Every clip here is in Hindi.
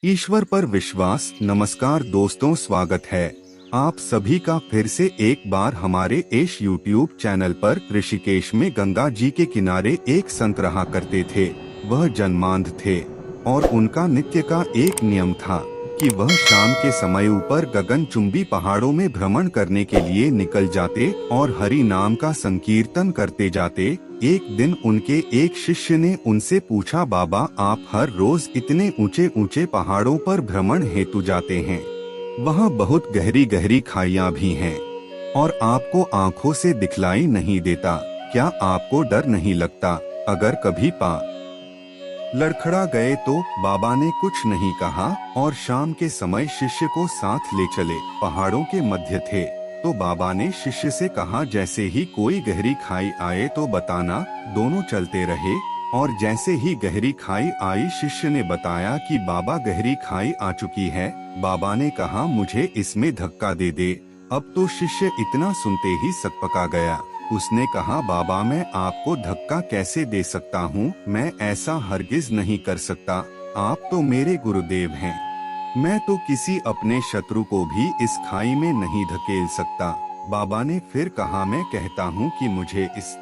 ईश्वर पर विश्वास। नमस्कार दोस्तों, स्वागत है आप सभी का फिर से एक बार हमारे इस YouTube चैनल पर। ऋषिकेश में गंगा जी के किनारे एक संत रहा करते थे। वह जन्मांध थे और उनका नित्य का एक नियम था कि वह शाम के समय ऊपर गगनचुंबी पहाड़ों में भ्रमण करने के लिए निकल जाते और हरि नाम का संकीर्तन करते जाते। एक दिन उनके एक शिष्य ने उनसे पूछा, बाबा आप हर रोज इतने ऊंचे ऊंचे पहाड़ों पर भ्रमण हेतु जाते हैं, वहाँ बहुत गहरी गहरी खाइयाँ भी हैं और आपको आँखों से दिखलाई नहीं देता, क्या आपको डर नहीं लगता अगर कभी लड़खड़ा गए तो? बाबा ने कुछ नहीं कहा और शाम के समय शिष्य को साथ ले चले। पहाड़ों के मध्य थे तो बाबा ने शिष्य से कहा, जैसे ही कोई गहरी खाई आए तो बताना। दोनों चलते रहे और जैसे ही गहरी खाई आई शिष्य ने बताया कि बाबा गहरी खाई आ चुकी है। बाबा ने कहा, मुझे इसमें धक्का दे दे। अब तो शिष्य इतना सुनते ही सकपका गया। उसने कहा, बाबा मैं आपको धक्का कैसे दे सकता हूँ, मैं ऐसा हरगिज नहीं कर सकता। आप तो मेरे गुरुदेव हैं, मैं तो किसी अपने शत्रु को भी इस खाई में नहीं धकेल सकता। बाबा ने फिर कहा, मैं कहता हूँ कि मुझे इस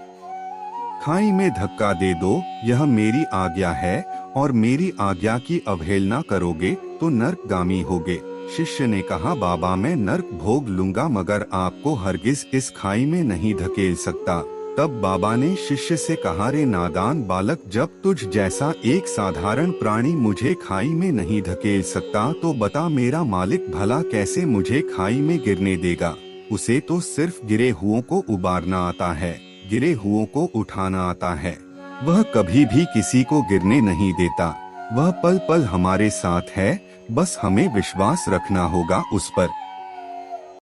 खाई में धक्का दे दो, यह मेरी आज्ञा है और मेरी आज्ञा की अवहेलना करोगे तो नरकगामी होगे। शिष्य ने कहा, बाबा मैं नर्क भोग लूंगा मगर आपको हरगिज इस खाई में नहीं धकेल सकता। तब बाबा ने शिष्य से कहा, रे नादान बालक, जब तुझ जैसा एक साधारण प्राणी मुझे खाई में नहीं धकेल सकता तो बता मेरा मालिक भला कैसे मुझे खाई में गिरने देगा। उसे तो सिर्फ गिरे हुओं को उबारना आता है, गिरे हुओं को उठाना आता है। वह कभी भी किसी को गिरने नहीं देता। वह पल पल हमारे साथ है, बस हमें विश्वास रखना होगा उस पर।